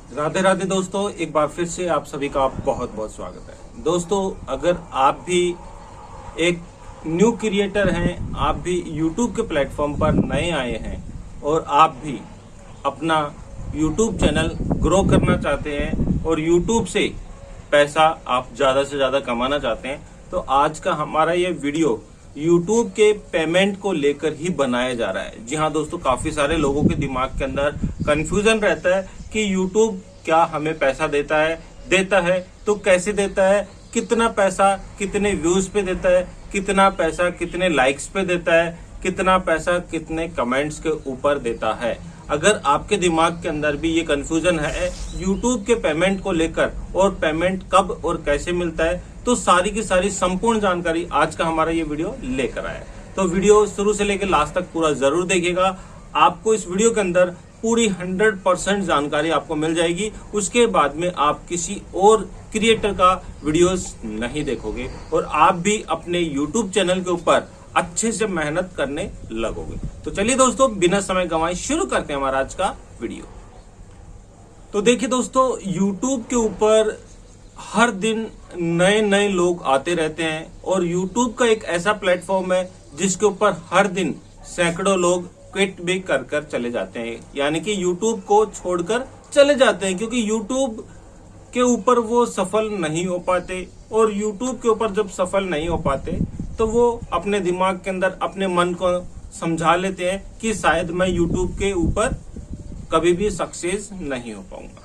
राधे राधे दोस्तों, एक बार फिर से आप सभी का बहुत बहुत स्वागत है। दोस्तों, अगर आप भी एक न्यू क्रिएटर हैं, आप भी YouTube के प्लेटफॉर्म पर नए आए हैं और आप भी अपना YouTube चैनल ग्रो करना चाहते हैं और YouTube से पैसा आप ज़्यादा से ज़्यादा कमाना चाहते हैं, तो आज का हमारा ये वीडियो YouTube के पेमेंट को लेकर ही बनाया जा रहा है। जी हाँ दोस्तों, काफी सारे लोगों के दिमाग के अंदर कंफ्यूजन रहता है कि YouTube क्या हमें पैसा देता है तो कैसे देता है, कितना पैसा कितने व्यूज पे देता है, कितना पैसा कितने लाइक्स पे देता है, कितना पैसा कितने कमेंट्स के ऊपर देता है। अगर आपके दिमाग के अंदर भी ये कंफ्यूजन है YouTube के पेमेंट को लेकर और पेमेंट कब और कैसे मिलता है, तो सारी की सारी संपूर्ण जानकारी आज का हमारा ये वीडियो लेकर आया है। तो वीडियो शुरू से लेकर लास्ट तक पूरा जरूर देखिएगा। आपको इस वीडियो के अंदर पूरी 100% जानकारी आपको मिल जाएगी। उसके बाद में आप किसी और क्रिएटर का वीडियोस नहीं देखोगे और आप भी अपने YouTube चैनल के ऊपर अच्छे से मेहनत करने लगोगे। तो चलिए दोस्तों, बिना समय गंवाए शुरू करते हैं हमारा आज का वीडियो। तो देखिए दोस्तों, YouTube के ऊपर हर दिन नए नए लोग आते रहते हैं और YouTube का एक ऐसा प्लेटफॉर्म है जिसके ऊपर हर दिन सैकड़ों लोग क्विट भी कर चले जाते हैं, यानी कि YouTube को छोड़कर चले जाते हैं, क्योंकि YouTube के ऊपर वो सफल नहीं हो पाते। और YouTube के ऊपर जब सफल नहीं हो पाते तो वो अपने दिमाग के अंदर अपने मन को समझा लेते हैं कि शायद मैं YouTube के ऊपर कभी भी सक्सेस नहीं हो पाऊंगा।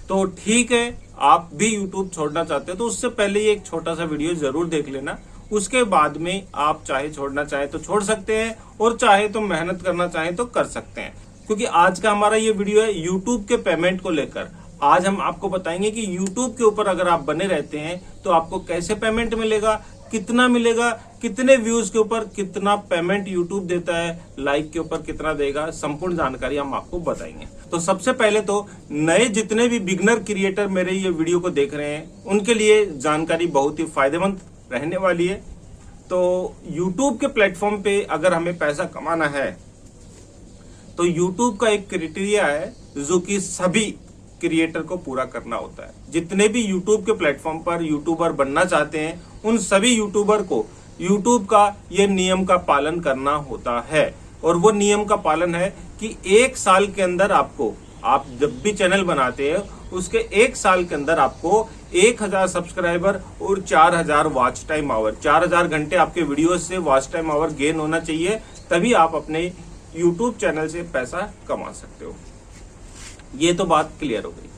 तो ठीक है, आप भी YouTube छोड़ना चाहते हो तो उससे पहले ये एक छोटा सा वीडियो जरूर देख लेना। उसके बाद में आप चाहे छोड़ना चाहे तो छोड़ सकते हैं और चाहे तो मेहनत करना चाहे तो कर सकते हैं, क्योंकि आज का हमारा ये वीडियो है YouTube के पेमेंट को लेकर। आज हम आपको बताएंगे कि YouTube के ऊपर अगर आप बने रहते हैं तो आपको कैसे पेमेंट मिलेगा, कितना मिलेगा, कितने व्यूज के ऊपर कितना पेमेंट YouTube देता है, लाइक के ऊपर कितना देगा, संपूर्ण जानकारी हम आपको बताएंगे। तो सबसे पहले तो नए जितने भी बिगनर क्रिएटर मेरे ये वीडियो को देख रहे हैं उनके लिए जानकारी बहुत ही फायदेमंद रहने वाली है। तो YouTube के प्लेटफॉर्म पे अगर हमें पैसा कमाना है तो YouTube का एक क्राइटेरिया है जो कि सभी क्रिएटर को पूरा करना होता है। जितने भी YouTube के प्लेटफॉर्म पर यूट्यूबर बनना चाहते हैं उन सभी यूट्यूबर को YouTube का ये नियम का पालन करना होता है। और वो नियम का पालन है कि 1 साल के अंदर आप जब भी चैनल बनाते हैं उसके 1 साल के अंदर आपको 1000 सब्सक्राइबर और 4000 वॉच टाइम आवर, 4000 घंटे आपके वीडियो से वॉच टाइम आवर गेन होना चाहिए, तभी आप अपने YouTube चैनल से पैसा कमा सकते हो। ये तो बात क्लियर हो गई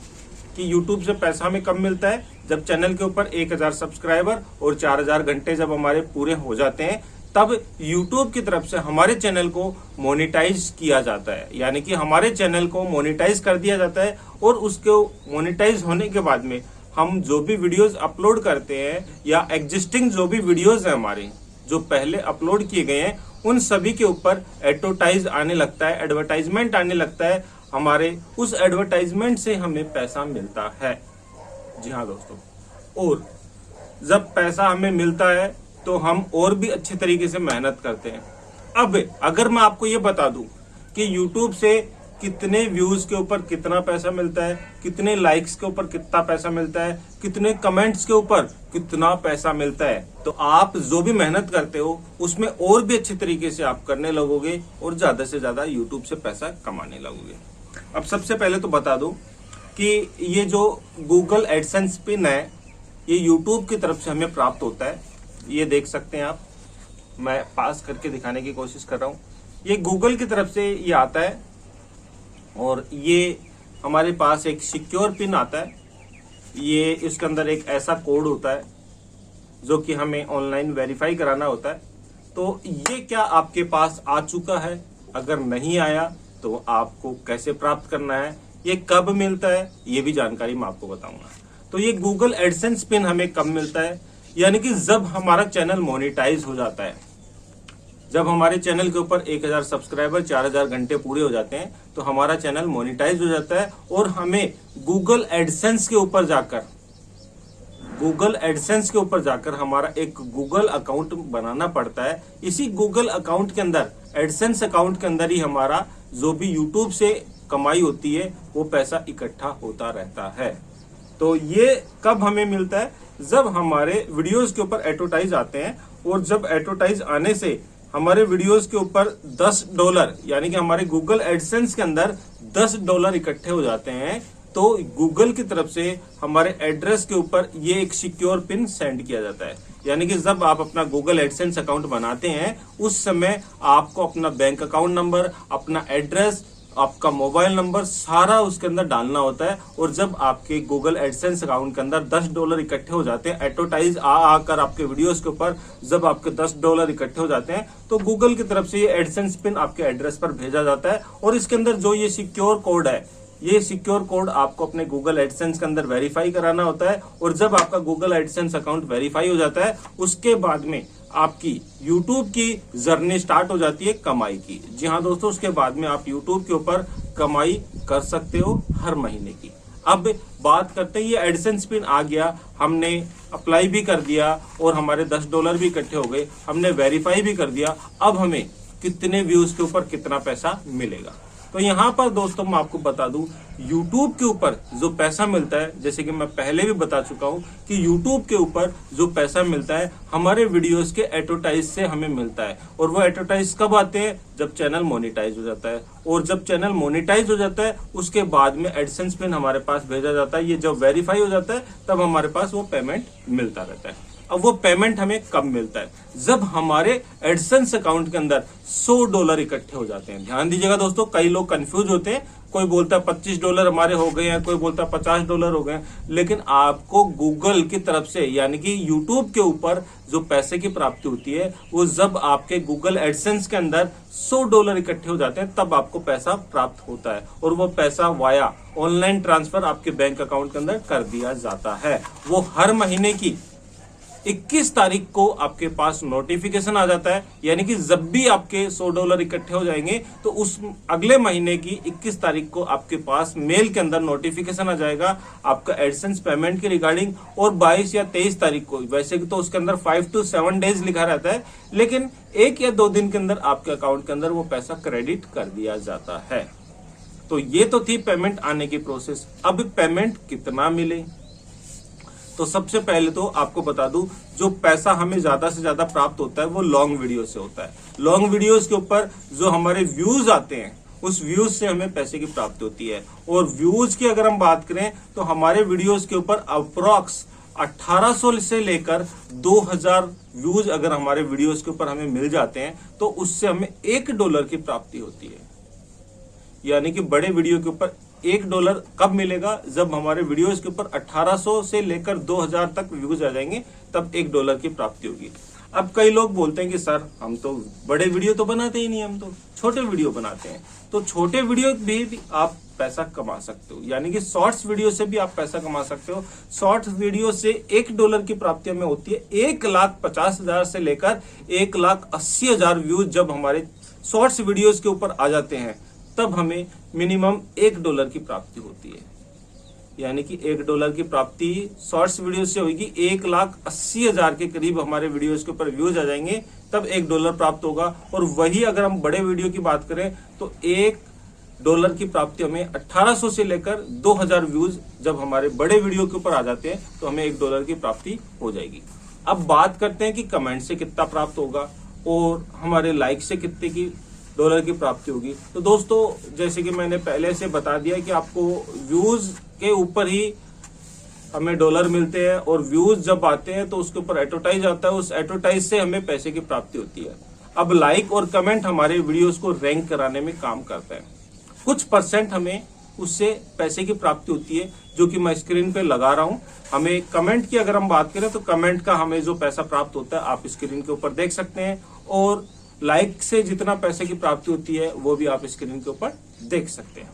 कि YouTube से पैसा हमें कब मिलता है, जब चैनल के ऊपर 1000 सब्सक्राइबर और 4000 घंटे जब हमारे पूरे हो जाते हैं तब YouTube की तरफ से हमारे चैनल को मोनेटाइज किया जाता है, यानी कि हमारे चैनल को मोनेटाइज कर दिया जाता है। और उसको मोनेटाइज होने के बाद में हम जो भी वीडियोस अपलोड करते हैं या एग्जिस्टिंग जो भी वीडियोस हैं हमारे जो पहले अपलोड किए गए हैं उन सभी के ऊपर एडवर्टाइज आने लगता है, एडवर्टाइजमेंट आने लगता है। हमारे उस एडवर्टाइजमेंट से हमें पैसा मिलता है। जी हाँ दोस्तों, और जब पैसा हमें मिलता है तो हम और भी अच्छे तरीके से मेहनत करते हैं। अब अगर मैं आपको ये बता दूं कि YouTube से कितने व्यूज के ऊपर कितना पैसा मिलता है, कितने लाइक्स के ऊपर कितना पैसा मिलता है, कितने कमेंट्स के ऊपर कितना पैसा मिलता है, तो आप जो भी मेहनत करते हो उसमें और भी अच्छे तरीके से आप करने लगोगे और ज्यादा से ज्यादा YouTube से पैसा कमाने लगोगे। अब सबसे पहले तो बता दूं कि ये जो Google एडसेंस पिन है ये YouTube की तरफ से हमें प्राप्त होता है। ये देख सकते हैं आप, मैं पास करके दिखाने की कोशिश कर रहा हूँ। ये Google की तरफ से ये आता है और ये हमारे पास एक सिक्योर पिन आता है। ये इसके अंदर एक ऐसा कोड होता है जो कि हमें ऑनलाइन वेरीफाई कराना होता है। तो ये क्या आपके पास आ चुका है? अगर नहीं आया तो आपको कैसे प्राप्त करना है, ये कब मिलता है, ये भी जानकारी मैं आपको बताऊंगा। तो ये Google एडसेंस पिन हमें कब मिलता है, यानी कि जब हमारा चैनल मोनेटाइज हो जाता है। जब हमारे चैनल के ऊपर 1000 सब्सक्राइबर 4000 घंटे पूरे हो जाते हैं तो हमारा चैनल मोनेटाइज हो जाता है और हमें Google एडसेंस के ऊपर जाकर हमारा एक Google अकाउंट बनाना पड़ता है। इसी Google अकाउंट के अंदर, एडसेंस अकाउंट के अंदर ही हमारा जो भी YouTube से कमाई होती है वो पैसा इकट्ठा होता रहता है। तो ये कब हमें मिलता है? जब हमारे वीडियोस के ऊपर एडवर्टाइज आते हैं, और जब एडवर्टाइज आने से हमारे वीडियोस के ऊपर $10 यानी कि हमारे गूगल एडसेंस के अंदर $10 इकट्ठे हो जाते हैं, तो गूगल की तरफ से हमारे एड्रेस के ऊपर ये एक सिक्योर पिन सेंड किया जाता है। यानी कि जब आप अपना गूगल एडसेंस अकाउंट बनाते हैं उस समय आपको अपना बैंक अकाउंट नंबर, अपना एड्रेस, आपका मोबाइल नंबर सारा उसके अंदर डालना होता है। और जब आपके गूगल एडसेंस अकाउंट के अंदर $10 इकट्ठे हो जाते हैं, एडवर्टाइज आकर आपके वीडियोस के ऊपर जब आपके $10 इकट्ठे हो जाते हैं, तो गूगल की तरफ से ये एडसेंस पिन आपके एड्रेस पर भेजा जाता है। और इसके अंदर जो ये सिक्योर कोड है, ये सिक्योर कोड आपको अपने गूगल एडसेंस के अंदर वेरीफाई कराना होता है। और जब आपका गूगल एडसेंस अकाउंट वेरीफाई हो जाता है, उसके बाद में आपकी YouTube की जर्नी स्टार्ट हो जाती है कमाई की। जी हाँ दोस्तों, उसके बाद में आप YouTube के ऊपर कमाई कर सकते हो हर महीने की। अब बात करते हैं, ये एडसेंस पिन आ गया, हमने अप्लाई भी कर दिया और हमारे $10 भी इकट्ठे हो गए, हमने वेरीफाई भी कर दिया। अब हमें कितने व्यूज के ऊपर कितना पैसा मिलेगा? तो यहाँ पर दोस्तों मैं आपको बता दूं, YouTube के ऊपर जो पैसा मिलता है, जैसे कि मैं पहले भी बता चुका हूं कि YouTube के ऊपर जो पैसा मिलता है हमारे वीडियोस के एडवर्टाइज से हमें मिलता है। और वो एडवर्टाइज कब आते हैं? जब चैनल मोनेटाइज हो जाता है। और जब चैनल मोनेटाइज हो जाता है उसके बाद में एडसेंस पिन हमारे पास भेजा जाता है। ये जब वेरीफाई हो जाता है तब हमारे पास वो पेमेंट मिलता रहता है। अब वो पेमेंट हमें कब मिलता है? जब हमारे एडसेंस अकाउंट के अंदर $100 इकट्ठे हो जाते हैं। ध्यान दीजिएगा दोस्तों, कई लोग कंफ्यूज होते हैं, कोई बोलता है $25 हमारे हो गए हैं, कोई बोलता है $50 हो गए हैं। लेकिन आपको गूगल की तरफ से यानी कि यूट्यूब के ऊपर जो पैसे की प्राप्ति होती है वो जब आपके गूगल एडसेंस के अंदर $100 इकट्ठे हो जाते हैं तब आपको पैसा प्राप्त होता है। और वो पैसा वाया ऑनलाइन ट्रांसफर आपके बैंक अकाउंट के अंदर कर दिया जाता है। वो हर महीने की 21 तारीख को आपके पास नोटिफिकेशन आ जाता है। यानी कि जब भी आपके $100 इकट्ठे हो जाएंगे तो उस अगले महीने की 21 तारीख को आपके पास मेल के अंदर नोटिफिकेशन आ जाएगा आपका एडसेंस पेमेंट के रिगार्डिंग। और 22 या 23 तारीख को, वैसे तो उसके अंदर 5 to 7 डेज लिखा रहता है, लेकिन 1 या 2 दिन के अंदर आपके अकाउंट के अंदर वो पैसा क्रेडिट कर दिया जाता है। तो ये तो थी पेमेंट आने की प्रोसेस। अब पेमेंट कितना मिले? तो सबसे पहले तो आपको बता दूं, जो पैसा हमें ज्यादा से ज्यादा प्राप्त होता है वो लॉन्ग वीडियो से होता है। लॉन्ग वीडियोस के ऊपर जो हमारे व्यूज आते हैं उस व्यूज से हमें पैसे की प्राप्ति होती है। और व्यूज की अगर हम बात करें तो हमारे वीडियोस के ऊपर अप्रोक्स 1800 से लेकर 2000 व्यूज अगर हमारे वीडियोस के ऊपर हमें मिल जाते हैं तो उससे हमें $1 की प्राप्ति होती है। यानी कि बड़े वीडियो के ऊपर $1 कब मिलेगा? जब हमारे वीडियोस के ऊपर 1800 से लेकर 2000 तक व्यूज आ जाएंगे तब $1 की प्राप्ति होगी। अब कई लोग बोलते हैं कि सर हम तो बड़े वीडियो तो बनाते ही नहीं, हम तो छोटे वीडियो बनाते हैं। तो छोटे वीडियो भी आप पैसा कमा सकते हो, यानी कि शॉर्ट्स वीडियो से भी आप पैसा कमा सकते हो। शॉर्ट्स वीडियो से $1 की प्राप्ति हमें होती है। 1,50,000 से लेकर 1,80,000 व्यूज जब हमारे शॉर्ट्स वीडियोस के ऊपर आ जाते हैं तब हमें मिनिमम $1 की प्राप्ति होती है। यानी कि $1 की प्राप्ति शॉर्ट्स वीडियो से होगी। 1,80,000 के करीब हमारे वीडियोस के ऊपर व्यूज आ जाएंगे तब $1 प्राप्त होगा। और वही अगर हम बड़े वीडियो की बात करें तो $1 की प्राप्ति हमें 1800 से लेकर 2000 व्यूज जब हमारे बड़े वीडियो के ऊपर आ जाते हैं तो हमें $1 की प्राप्ति हो जाएगी। अब बात करते हैं कि कमेंट से कितना प्राप्त होगा और हमारे लाइक से कितने की $1 की प्राप्ति होगी। तो दोस्तों जैसे कि मैंने पहले से बता दिया कि आपको व्यूज के ऊपर ही हमें $1 मिलते हैं। और व्यूज जब आते हैं तो उसके ऊपर एडवर्टाइज आता है, उस एडवर्टाइज से हमें पैसे की प्राप्ति होती है। अब लाइक और कमेंट हमारे वीडियोस को रैंक कराने में काम करता है। कुछ % हमें उससे पैसे की प्राप्ति होती है जो कि मैं स्क्रीन पे लगा रहा हूं। हमें कमेंट की अगर हम बात करें तो कमेंट का हमें जो पैसा प्राप्त होता है आप स्क्रीन के ऊपर देख सकते हैं। और लाइक से जितना पैसे की प्राप्ति होती है वो भी आप स्क्रीन के ऊपर देख सकते हैं।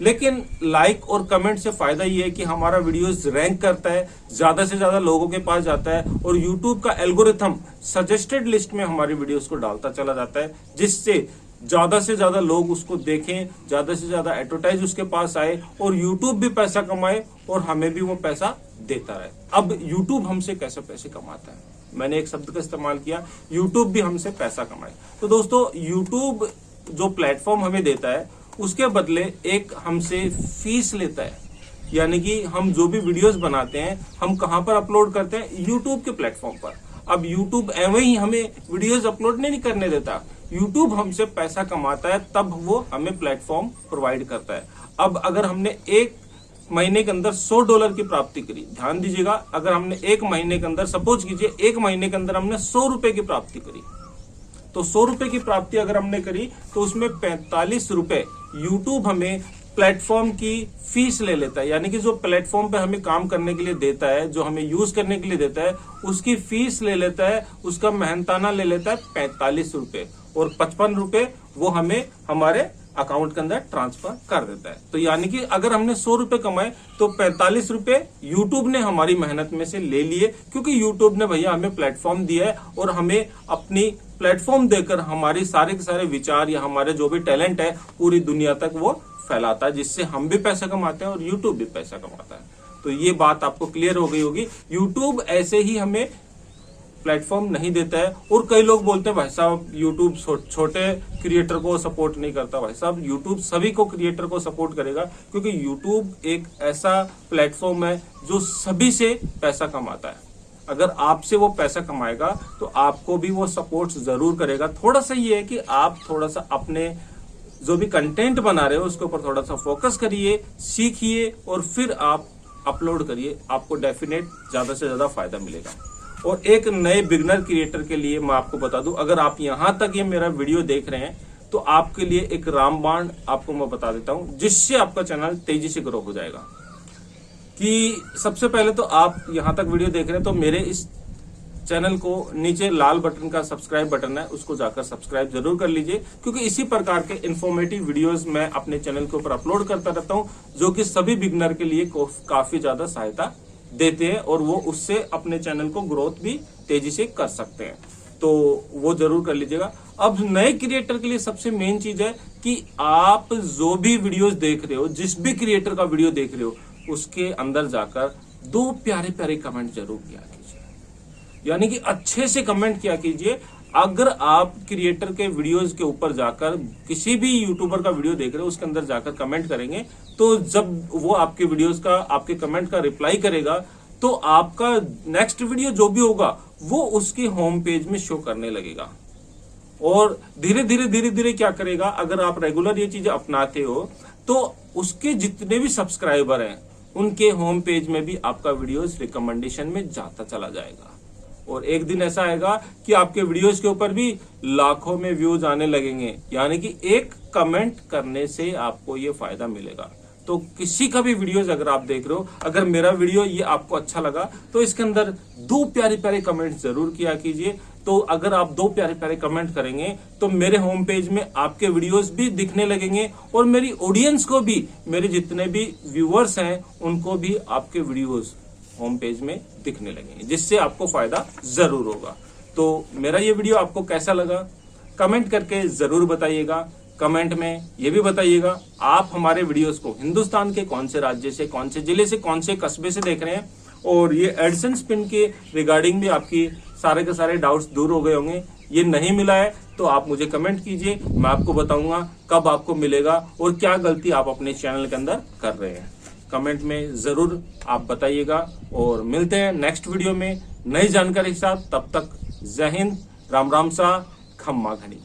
लेकिन लाइक और कमेंट से फायदा ये है कि हमारा वीडियोस रैंक करता है, ज्यादा से ज्यादा लोगों के पास जाता है और यूट्यूब का एल्गोरिथम सजेस्टेड लिस्ट में हमारी वीडियोस को डालता चला जाता है, जिससे ज्यादा से ज्यादा लोग उसको देखें, ज्यादा से ज्यादा एडवर्टाइज उसके पास आए और यूट्यूब भी पैसा कमाए और हमें भी वो पैसा देता रहे। अब यूट्यूब हमसे कैसे पैसे कमाता है? मैंने एक शब्द का इस्तेमाल किया, यूट्यूब भी हमसे पैसा कमाए। तो दोस्तों यूट्यूब जो प्लेटफॉर्म हमें देता है उसके बदले एक हमसे फीस लेता है। यानी कि हम जो भी वीडियोस बनाते हैं हम कहां पर अपलोड करते हैं, यूट्यूब के प्लेटफॉर्म पर। अब यूट्यूब एवं ही हमें वीडियोस अपलोड नहीं करने देता, यूट्यूब हमसे पैसा कमाता है, तब वो हमें प्लेटफॉर्म प्रोवाइड करता है। अब अगर हमने एक महीने के अंदर $100 की प्राप्ति करी, ध्यान दीजिएगा, अगर हमने एक महीने के अंदर, सपोज कीजिए एक महीने के अंदर हमने ₹100 की प्राप्ति करी, तो ₹100 की प्राप्ति अगर हमने करी तो उसमें ₹45 यूट्यूब हमें प्लेटफॉर्म की फीस ले लेता है। यानी कि जो प्लेटफॉर्म पे हमें काम करने के लिए देता है, जो हमें यूज करने के लिए देता है, उसकी फीस ले लेता है, उसका मेहनताना ले लेता है ₹45, और ₹55 वो हमें हमारे अकाउंट के अंदर ट्रांसफर कर देता है। तो यानी कि अगर हमने ₹100 कमाए तो ₹45 यूट्यूब ने हमारी मेहनत में से ले लिए, क्योंकि यूट्यूब ने भैया हमें प्लेटफॉर्म दिया है और हमें अपनी प्लेटफॉर्म देकर हमारे सारे के सारे विचार या हमारे जो भी टैलेंट है पूरी दुनिया तक वो फैलाता है, जिससे हम भी पैसा कमाते हैं और यूट्यूब भी पैसा कमाता है। तो ये बात आपको क्लियर हो गई होगी। यूट्यूब ऐसे ही हमें प्लेटफॉर्म नहीं देता है। और कई लोग बोलते हैं भाई साहब यूट्यूब छोटे क्रिएटर को सपोर्ट नहीं करता। भाई साहब यूट्यूब सभी को क्रिएटर को सपोर्ट करेगा, क्योंकि यूट्यूब एक ऐसा प्लेटफॉर्म है जो सभी से पैसा कमाता है। अगर आपसे वो पैसा कमाएगा तो आपको भी वो सपोर्ट जरूर करेगा। थोड़ा सा ये है कि आप थोड़ा सा अपने जो भी कंटेंट बना रहे हो उसके ऊपर थोड़ा सा फोकस करिए, सीखिए और फिर आप अपलोड करिए, आपको डेफिनेट ज्यादा से ज्यादा फायदा मिलेगा। और एक नए बिगनर क्रिएटर के लिए मैं आपको बता दूं, अगर आप यहां तक ये मेरा वीडियो देख रहे हैं तो आपके लिए एक रामबाण आपको मैं बता देता हूं, जिससे आपका चैनल तेजी से ग्रो हो जाएगा। कि सबसे पहले तो आप यहां तक वीडियो देख रहे हैं तो मेरे इस चैनल को नीचे लाल बटन का सब्सक्राइब बटन है, उसको जाकर सब्सक्राइब जरूर कर लीजिए, क्योंकि इसी प्रकार के इन्फॉर्मेटिव वीडियोस मैं अपने चैनल के ऊपर अपलोड करता रहता हूं, जो कि सभी बिगनर के लिए काफी ज्यादा सहायता देते हैं और वो उससे अपने चैनल को ग्रोथ भी तेजी से कर सकते हैं। तो वो जरूर कर लीजिएगा। अब नए क्रिएटर के लिए सबसे मेन चीज है कि आप जो भी वीडियोस देख रहे हो, जिस भी क्रिएटर का वीडियो देख रहे हो, उसके अंदर जाकर 2 प्यारे प्यारे कमेंट जरूर किया कीजिए। यानी कि अच्छे से कमेंट किया कीजिए। अगर आप क्रिएटर के वीडियोस के ऊपर जाकर किसी भी यूट्यूबर का वीडियो देख रहे हो उसके अंदर जाकर कमेंट करेंगे, तो जब वो आपके वीडियोस का, आपके कमेंट का रिप्लाई करेगा, तो आपका नेक्स्ट वीडियो जो भी होगा वो उसकी होम पेज में शो करने लगेगा। और धीरे धीरे क्या करेगा, अगर आप रेगुलर ये चीजें अपनाते हो तो उसके जितने भी सब्सक्राइबर हैं उनके होम पेज में भी आपका वीडियोस रिकमेंडेशन में जाता चला जाएगा। और एक दिन ऐसा आएगा कि आपके वीडियोस के ऊपर भी लाखों में व्यूज आने लगेंगे। यानी कि एक कमेंट करने से आपको ये फायदा मिलेगा। तो किसी का भी वीडियोस अगर आप देख रहे हो, अगर मेरा वीडियो ये आपको अच्छा लगा तो इसके अंदर 2 प्यारे प्यारे कमेंट जरूर किया कीजिए। तो अगर आप 2 प्यारे प्यारे कमेंट करेंगे तो मेरे होम पेज में आपके वीडियोस भी दिखने लगेंगे और मेरी ऑडियंस को भी, मेरे जितने भी व्यूअर्स हैं उनको भी आपके वीडियोस होम पेज में दिखने लगेंगे, जिससे आपको फायदा जरूर होगा। तो मेरा ये वीडियो आपको कैसा लगा कमेंट करके जरूर बताइएगा। कमेंट में ये भी बताइएगा आप हमारे वीडियोस को हिंदुस्तान के कौन से राज्य से, कौन से जिले से, कौन से कस्बे से देख रहे हैं। और ये एडसेंस पिन के रिगार्डिंग भी आपकी सारे के सारे डाउट्स दूर हो गए होंगे। ये नहीं मिला है तो आप मुझे कमेंट कीजिए, मैं आपको बताऊंगा कब आपको मिलेगा और क्या गलती आप अपने चैनल के अंदर कर रहे हैं। कमेंट में जरूर आप बताइएगा और मिलते हैं नेक्स्ट वीडियो में नई जानकारी के साथ। तब तक जय हिंद, राम राम सा, खम्मा घड़ी।